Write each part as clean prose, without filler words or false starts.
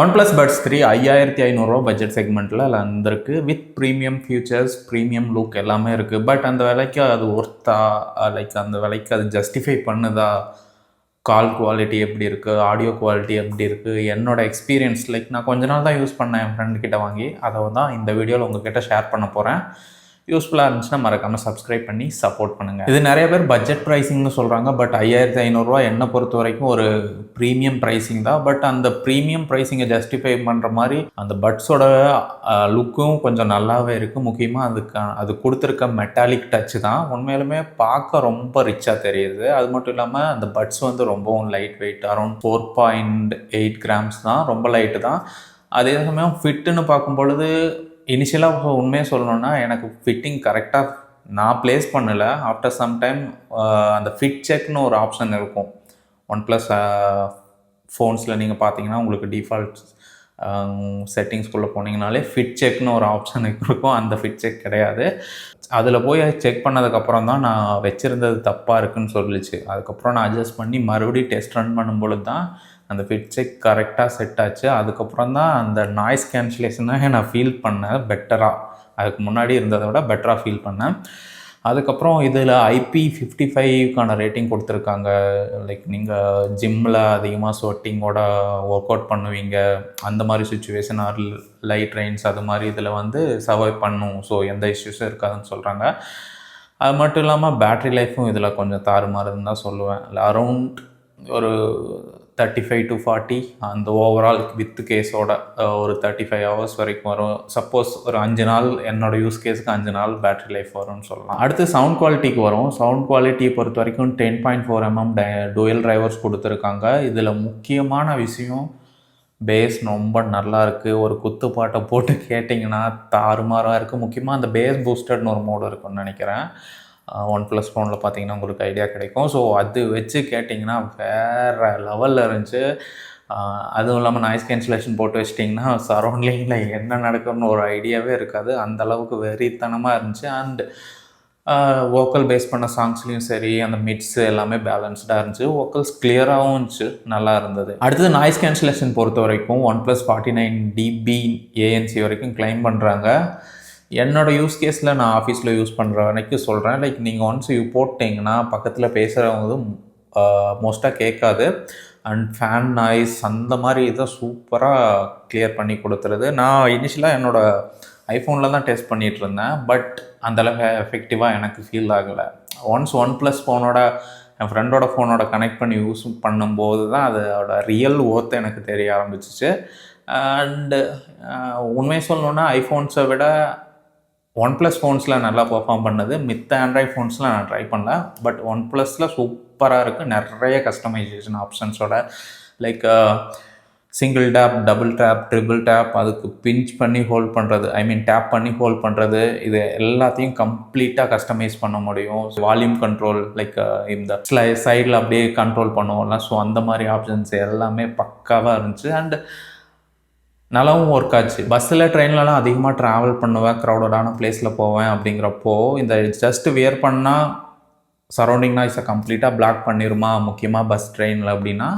OnePlus Buds 3 $5500 budget செக்மெண்ட்டில் வந்திருக்கு. With premium features, premium look எல்லாமே இருக்குது. பட் அந்த விலைக்கு அது ஒர்த்தா, லைக் அந்த விலைக்கு அது ஜஸ்டிஃபை பண்ணுதா? கால் குவாலிட்டி எப்படி இருக்குது, ஆடியோ குவாலிட்டி எப்படி இருக்குது, என்னோடய எக்ஸ்பீரியன்ஸ் லைக் நான் கொஞ்ச நாள் தான் யூஸ் பண்ணேன் என் ஃப்ரெண்ட்கிட்ட வாங்கி. அதை தான் இந்த வீடியோவில் உங்ககிட்ட ஷேர் பண்ண போகிறேன். யூஸ்ஃபுல்லாக இருந்துச்சுன்னா மறக்காமல் சப்ஸ்கிரைப் பண்ணி சப்போர்ட் பண்ணுங்கள். இது நிறைய பேர் பட்ஜெட் ப்ரைஸிங்னு சொல்கிறாங்க. பட் $5500 என்னை பொறுத்த வரைக்கும் ஒரு ப்ரீமியம் ப்ரைஸிங் தான். பட் அந்த ப்ரீமியம் ப்ரைஸிங்கை ஜஸ்டிஃபை பண்ணுற மாதிரி அந்த பட்ஸோட லுக்கும் கொஞ்சம் நல்லாவே இருக்குது. முக்கியமாக அது கொடுத்துருக்க மெட்டாலிக் டச்சு தான் உண்மையிலுமே பார்க்க ரொம்ப ரிச்சாக தெரியுது. அது மட்டும் இல்லாமல் அந்த பட்ஸ் வந்து ரொம்பவும் லைட் வெயிட், அரௌண்ட் 4.8 கிராம்ஸ் தான், ரொம்ப லைட்டு தான். அதே சமயம் ஃபிட்டுன்னு பார்க்கும் பொழுது இனிஷியலாக உண்மையாக சொல்லணுன்னா எனக்கு ஃபிட்டிங் கரெக்டாக நான் ப்ளேஸ் பண்ணலை. ஆஃப்டர் சம் டைம் அந்த ஃபிட் செக்னு ஒரு ஆப்ஷன் இருக்கும் OnePlus ஃபோன்ஸில். நீங்கள் பார்த்தீங்கன்னா உங்களுக்கு டிஃபால்ட் செட்டிங்ஸ்குள்ளே போனீங்கனாலே ஃபிட் செக்னு ஒரு ஆப்ஷன் இருக்கும். அந்த ஃபிட் செக் கிடையாது. அதில் போய் செக் பண்ணதுக்கப்புறம் தான் நான் வச்சுருந்தது தப்பாக இருக்குதுன்னு சொல்லிச்சு. அதுக்கப்புறம் நான் அட்ஜஸ்ட் பண்ணி மறுபடியும் டெஸ்ட் ரன் பண்ணும்பொழுது தான் அந்த ஃபிட் செக் கரெக்டாக செட் ஆச்சு. அதுக்கப்புறம் தான் அந்த நாய்ஸ் கேன்சலேஷனாக நான் ஃபீல் பண்ணேன் பெட்டராக. அதுக்கு முன்னாடி இருந்ததை விட பெட்டராக ஃபீல் பண்ணேன். அதுக்கப்புறம் இதில் IP55க்கான ரேட்டிங் கொடுத்துருக்காங்க. லைக் நீங்கள் ஜிம்மில் அதிகமாக ஸ்வெட்டிங்கோட ஒர்க் அவுட் பண்ணுவீங்க, அந்த மாதிரி சுச்சுவேஷன் ஆர் லைட் ரெயின்ஸ் அது மாதிரி இதில் வந்து சர்வை பண்ணும். ஸோ எந்த இஷ்யூஸும் இருக்காதுன்னு சொல்கிறாங்க. அது மட்டும் இல்லாமல் பேட்ரி லைஃப்பும் இதில் கொஞ்சம் தாறுமாறுன்னு தான் சொல்லுவேன். அரௌண்ட் ஒரு 35 to 40 அந்த ஓவரால் வித் கேஸோட ஒரு 35 ஹவர்ஸ் வரைக்கும் வரும். சப்போஸ் ஒரு 5 நாள் என்னோடய யூஸ் கேஸுக்கு 5 நாள் பேட்ரி லைஃப் வரும்னு சொல்லலாம். அடுத்து சவுண்ட் குவாலிட்டிக்கு வரும். சவுண்ட் குவாலிட்டியை பொறுத்த வரைக்கும் 10.4 mm டூயல் டிரைவர்ஸ் கொடுத்துருக்காங்க. இதில் முக்கியமான விஷயம் பேஸ் ரொம்ப நல்லா இருக்குது. ஒரு குத்துப்பாட்டை போட்டு கேட்டிங்கன்னா தாறுமாறாக இருக்குது. முக்கியமாக அந்த பேஸ் பூஸ்டட்னு ஒரு மோடு இருக்குன்னு நினைக்கிறேன். OnePlus ஃபோனில் பார்த்தீங்கன்னா உங்களுக்கு ஐடியா கிடைக்கும். ஸோ அது வச்சு கேட்டிங்கன்னா வேறு லெவலில் இருந்துச்சு. அதுவும் இல்லாமல் நாய்ஸ் கேன்சலேஷன் போட்டு வச்சிட்டிங்கன்னா சரௌண்டிங்கில் என்ன நடக்கும்னு ஒரு ஐடியாவே இருக்காது. அந்தளவுக்கு வெறித்தனமாக இருந்துச்சு. அண்ட் வோக்கல் பேஸ் பண்ண சாங்ஸ்லேயும் சரி, அந்த மிட்ஸு எல்லாமே பேலன்ஸ்டாக இருந்துச்சு. வோக்கல்ஸ் கிளியராகவும் இருந்துச்சு, நல்லா இருந்தது. அடுத்தது நாய்ஸ் கேன்சலேஷன் பொறுத்த வரைக்கும் OnePlus 49 dB ANC வரைக்கும் கிளைம் பண்ணுறாங்க. என்னோடய யூஸ் கேஸில் நான் ஆஃபீஸில் யூஸ் பண்ணுற வரைக்கும் சொல்கிறேன். லைக் நீங்கள் ஒன்ஸ் போட்டிங்கன்னா பக்கத்தில் பேசுகிறவங்க மோஸ்ட்டாக கேட்காது. அண்ட் ஃபேன் நாய்ஸ் அந்த மாதிரி இதை சூப்பராக கிளியர் பண்ணி கொடுத்துருது. நான் இனிஷியலாக என்னோடய ஐஃபோனில் தான் டெஸ்ட் பண்ணிகிட்டு இருந்தேன். பட் அந்தளவுக்கு எஃபெக்டிவாக எனக்கு ஃபீல் ஆகலை. ஒன்ஸ் OnePlus ஃபோனோட என் ஃப்ரெண்டோட ஃபோனோட கனெக்ட் பண்ணி யூஸ் பண்ணும்போது தான் அதோட ரியல் ஒர்த்து எனக்கு தெரிய ஆரம்பிச்சிச்சு. அண்டு உண்மையை சொல்லணுன்னா ஐஃபோன்ஸை விட OnePlus ஃபோன்ஸில் நல்லா பெர்ஃபார்ம் பண்ணது. மித்த ஆண்ட்ராய்ட் ஃபோன்ஸில் நான் ட்ரை பண்ணல. பட் OnePlusல சூப்பராக இருக்குது. நிறைய கஸ்டமைசேஷன் ஆப்ஷன்ஸோட like single tap, double tap, triple tap, அதுக்கு பிஞ்ச் பண்ணி ஹோல்ட் பண்ணுறது, டேப் பண்ணி ஹோல்ட் பண்ணுறது, இது எல்லாத்தையும் கம்ப்ளீட்டாக கஸ்டமைஸ் பண்ண முடியும். வால்யூம் கண்ட்ரோல் லைக் இந்த சைடில் அப்படியே கண்ட்ரோல் பண்ணுவோம்ல, ஸோ அந்த மாதிரி ஆப்ஷன்ஸ் எல்லாமே பக்காவாக இருந்துச்சு. அண்ட் நல்லாவும் ஒர்க் ஆச்சு. பஸ்ஸில் ட்ரெயின்லலாம் அதிகமாக ட்ராவல் பண்ணுவேன், க்ரௌடடான பிளேஸில் போவேன். அப்படிங்கிறப்போ இந்த ஜஸ்ட் வியர் பண்ணால் சரௌண்டிங் நாய்ஸை கம்ப்ளீட்டாக பிளாக் பண்ணிடுமா, முக்கியமாக பஸ் ட்ரெயினில் அப்படின்னா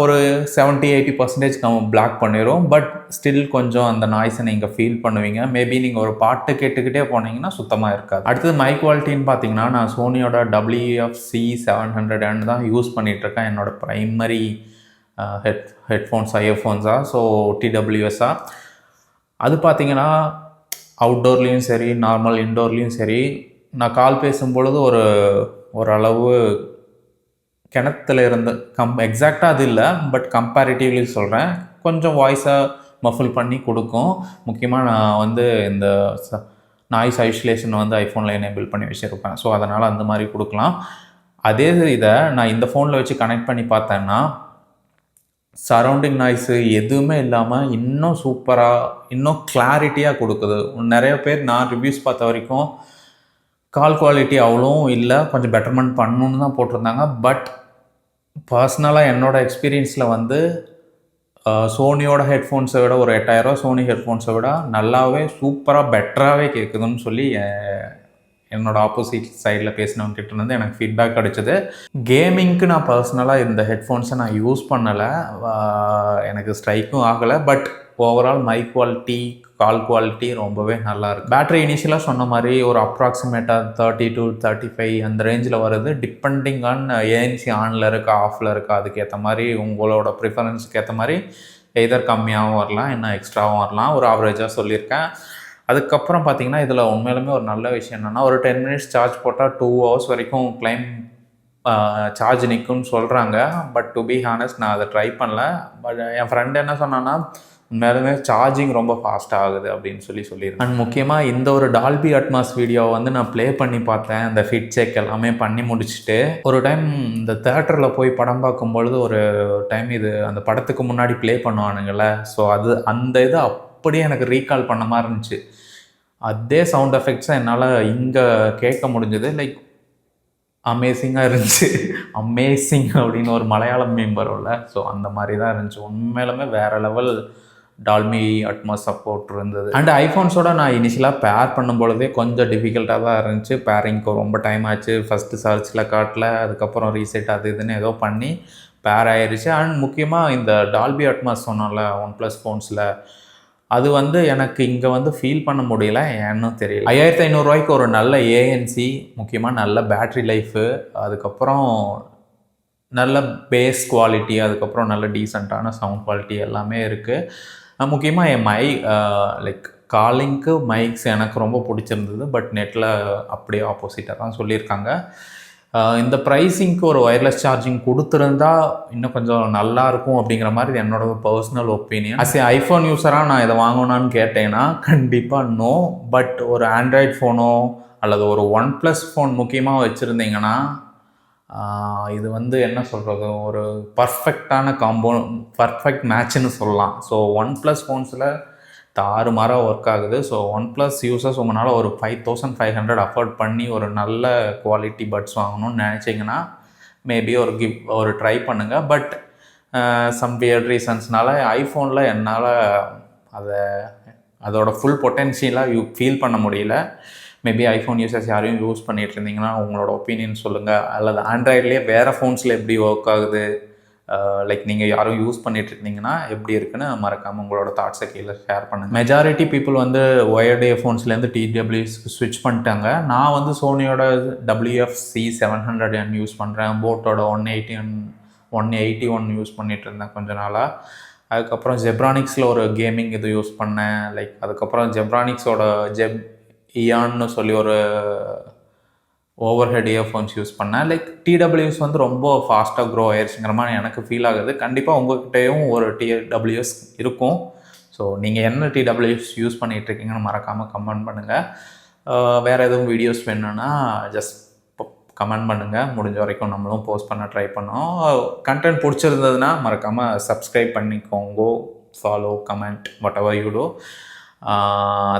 ஒரு 70-80% பிளாக் பண்ணிடும். பட் ஸ்டில் கொஞ்சம் அந்த நாய்ஸை நீங்கள் ஃபீல் பண்ணுவீங்க. மேபி நீங்கள் ஒரு பாட்டு கேட்டுக்கிட்டே போனீங்கன்னா சுத்தமாக இருக்காது. அடுத்தது மைக் குவாலிட்டின்னு பார்த்தீங்கன்னா நான் சோனியோட WF-C700 தான் யூஸ் பண்ணிகிட்ருக்கேன். என்னோடய ப்ரைமரி ஹெட்ஃபோன்ஸ் இயர்ஃபோன்ஸாக, ஸோ TWS-ஆ. அது பார்த்திங்கன்னா அவுட்டோர்லேயும் சரி, நார்மல் இன்டோர்லேயும் சரி, நான் கால் பேசும்பொழுது ஓரளவு கிணத்துல இருந்து எக்ஸாக்டாக அது இல்லை, பட் கம்பேரிட்டிவ்லி சொல்கிறேன், கொஞ்சம் வாய்ஸை மஃபில் பண்ணி கொடுக்கும். முக்கியமாக நான் இந்த நாய்ஸ் ஐசோலேஷன் ஐஃபோனில் எனேபிள் பண்ணி வச்சுருப்பேன். ஸோ அதனால் அந்த மாதிரி கொடுக்கலாம். அதே இதை நான் இந்த ஃபோனில் வச்சு கனெக்ட் பண்ணி பார்த்தேன்னா சரௌண்டிங் நாய்ஸு எதுவுமே இல்லாமல் இன்னும் சூப்பராக, இன்னும் கிளாரிட்டியாக கொடுக்குது. நிறைய பேர் நான் ரிவ்யூஸ் பார்த்த வரைக்கும் கால் குவாலிட்டி அவ்வளோ இல்லை, கொஞ்சம் பெட்டர்மெண்ட் பண்ணணுன்னு தான் போட்டிருந்தாங்க. பட் பர்சனலாக என்னோடய எக்ஸ்பீரியன்ஸில் சோனியோட ஹெட்ஃபோன்ஸை விட ஒரு 8000 சோனி ஹெட்ஃபோன்ஸை விட நல்லாவே சூப்பராக பெட்டராகவே கேட்குதுன்னு சொல்லி என்னோட ஆப்போசிட் சைடில் பேசினவங்க கிட்ட இருந்து எனக்கு ஃபீட்பேக் கிடைச்சது. கேமிங்க்கு நான் பர்சனலாக இந்த ஹெட்ஃபோன்ஸை நான் யூஸ் பண்ணலை, எனக்கு ஸ்ட்ரைக்கும் ஆகலை. But overall mic quality, call quality ரொம்பவே நல்லாயிருக்கு. பேட்டரி இனிஷியலாக சொன்ன மாதிரி ஒரு அப்ராக்சிமேட்டாக 30 to 35 அந்த ரேஞ்சில் வருது. டிபெண்டிங் ஆன் ஏஎன்சி ஆனில் இருக்கா ஆஃபில் இருக்கா அதுக்கேற்ற மாதிரி உங்களோட ப்ரிஃபரன்ஸுக்கு ஏற்ற மாதிரி எதர் கம்மியாகவும் வரலாம், இன்னும் எக்ஸ்ட்ராவும் வரலாம். ஒரு ஆவரேஜாக சொல்லியிருக்கேன். அதுக்கப்புறம் பார்த்தீங்கன்னா இதில் உண்மையிலுமே ஒரு நல்ல விஷயம் என்னென்னா, ஒரு 10 minutes சார்ஜ் போட்டால் 2 hours வரைக்கும் கிளைம் சார்ஜ் நிற்கும்னு சொல்கிறாங்க. பட் டு பி ஹானஸ்ட் நான் அதை ட்ரை பண்ணல. பட் என் ஃப்ரெண்ட் என்ன சொன்னான்னா, உண்மையாலுமே சார்ஜிங் ரொம்ப ஃபாஸ்ட்டாக ஆகுது அப்படின்னு சொல்லியிருக்கேன். அண்ட் முக்கியமாக இந்த ஒரு டால்பி அட்மாஸ் வீடியோவை வந்து நான் ப்ளே பண்ணி பார்த்தேன். அந்த ஃபிட் செக் எல்லாமே பண்ணி முடிச்சுட்டு ஒரு டைம் இந்த தேட்டரில் போய் படம் பார்க்கும்பொழுது ஒரு டைம் இது அந்த படத்துக்கு முன்னாடி ப்ளே பண்ணுவானுங்கள, ஸோ அந்த இது அப்படியே எனக்கு ரீகால் பண்ண மாதிரி இருந்துச்சு. அதே சவுண்ட் எஃபெக்ட்ஸை என்னால் இங்கே கேட்க முடிஞ்சது. லைக் அமேசிங்காக இருந்துச்சு. அமேசிங் அப்படின்னு ஒரு மலையாளம் மீம் வரும்ல, ஸோ அந்த மாதிரி தான் இருந்துச்சு. உண்மையிலுமே வேறு லெவல் டால்பி அட்மாஸ் சப்போர்ட் இருந்தது. அண்ட் ஐஃபோன்ஸோட நான் இனிஷியலாக பேர் பண்ணும்பொழுதே கொஞ்சம் டிஃபிகல்ட்டாக தான் இருந்துச்சு. பேரிங்க்கு ரொம்ப டைம் ஆச்சு. ஃபஸ்ட்டு சர்ச்சில் காட்டல, அதுக்கப்புறம் ரீசெட் அது இதுன்னு ஏதோ பண்ணி பேர் ஆயிடுச்சு. அண்ட் முக்கியமாக இந்த டால்பி அட்மாஸ் சொன்னோம்ல OnePlus ஃபோன்ஸில், அது வந்து எனக்கு இங்கே வந்து ஃபீல் பண்ண முடியல, ஏன்னு தெரியல. 5500 ஒரு நல்ல ஏஎன்சி, முக்கியமாக நல்ல பேட்ரி லைஃபு, அதுக்கப்புறம் நல்ல பேஸ் குவாலிட்டி, அதுக்கப்புறம் நல்ல டீசெண்டான சவுண்ட் குவாலிட்டி எல்லாமே இருக்குது. முக்கியமாக என் லைக் காலிங்க்கு மைக்ஸ் எனக்கு ரொம்ப பிடிச்சிருந்தது. பட் நெட்டில் அப்படியே ஆப்போசிட்டாக தான் சொல்லியிருக்காங்க. இந்த ப்ரைஸிங்க்கு ஒரு ஒயர்லெஸ் சார்ஜிங் கொடுத்துருந்தா இன்னும் கொஞ்சம் நல்லாயிருக்கும் அப்படிங்கிற மாதிரி என்னோட personal opinion. As a iPhone யூஸராக நான் இதை வாங்கணும்னு கேட்டேன்னா கண்டிப்பாக நோ. பட் ஒரு ஆண்ட்ராய்ட் ஃபோனோ அல்லது ஒரு OnePlus ஃபோன் முக்கியமாக வச்சுருந்தீங்கன்னா இது வந்து என்ன சொல்கிறது, ஒரு பர்ஃபெக்டான பர்ஃபெக்ட் மேட்ச்னு சொல்லலாம். ஸோ OnePlus ஃபோன்ஸில் தாறுமாறாக ஒர்க் ஆகுது. ஸோ OnePlus யூசர்ஸ் உங்களால் ஒரு 5500 அஃபோர்ட் பண்ணி ஒரு நல்ல குவாலிட்டி பட்ஸ் வாங்கணும்னு நினச்சிங்கன்னா மேபி ஒரு ட்ரை பண்ணுங்கள். பட் சம் வியர்ட் ரீசன்ஸ்னால ஐஃபோனில் என்னால் அதோட ஃபுல் பொட்டென்ஷியலாக ஃபீல் பண்ண முடியல. மேபி ஐஃபோன் யூசர்ஸ் யாரையும் யூஸ் பண்ணிகிட்டு இருந்தீங்கன்னா உங்களோட ஒப்பீனியன் சொல்லுங்கள். அல்லது ஆண்ட்ராய்ட்லேயே வேறு ஃபோன்ஸில் எப்படி ஒர்க் ஆகுது, லைக் நீங்கள் யாரும் யூஸ் பண்ணிகிட்டு இருந்தீங்கன்னா எப்படி இருக்குன்னு மறக்காமல் உங்களோட தாட்ஸை கீழே ஷேர் பண்ணுங்கள். மெஜாரிட்டி பீப்புள் வந்து ஒயர்டு ஃபோன்ஸ்லேருந்து TWSக்கு ஸ்விட்ச் பண்ணிட்டாங்க. நான் வந்து சோனியோட WF-C700N யூஸ் பண்ணுறேன். போட்டோட 181 யூஸ் பண்ணிகிட்டு இருந்தேன் கொஞ்ச நாளாக. அதுக்கப்புறம் ஜெப்ரானிக்ஸில் ஒரு கேமிங் இது யூஸ் பண்ணேன். லைக் அதுக்கப்புறம் ஜெப்ரானிக்ஸோட இயான்னு சொல்லி ஒரு ஓவர் ஹெட் இயர்ஃபோன்ஸ் யூஸ் பண்ணேன். லைக் TWS வந்து ரொம்ப ஃபாஸ்ட்டாக க்ரோ ஆயிடுச்சுங்கிற மாதிரி எனக்கு ஃபீல் ஆகுது. கண்டிப்பாக உங்கள்கிட்டையும் ஒரு TWS இருக்கும். ஸோ நீங்கள் என்ன TWS யூஸ் பண்ணிகிட்ருக்கீங்கன்னு மறக்காமல் கமெண்ட் பண்ணுங்கள். வேறு எதுவும் வீடியோஸ் வேணும்னா ஜஸ்ட் கமெண்ட் பண்ணுங்கள். முடிஞ்ச வரைக்கும் நம்மளும் போஸ்ட் பண்ண ட்ரை பண்ணோம். கண்டென்ட் பிடிச்சிருந்ததுன்னா மறக்காமல் சப்ஸ்கிரைப் பண்ணிக்கோங்க, follow, comment, whatever you do.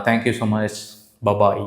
Thank you so much. Bye-bye.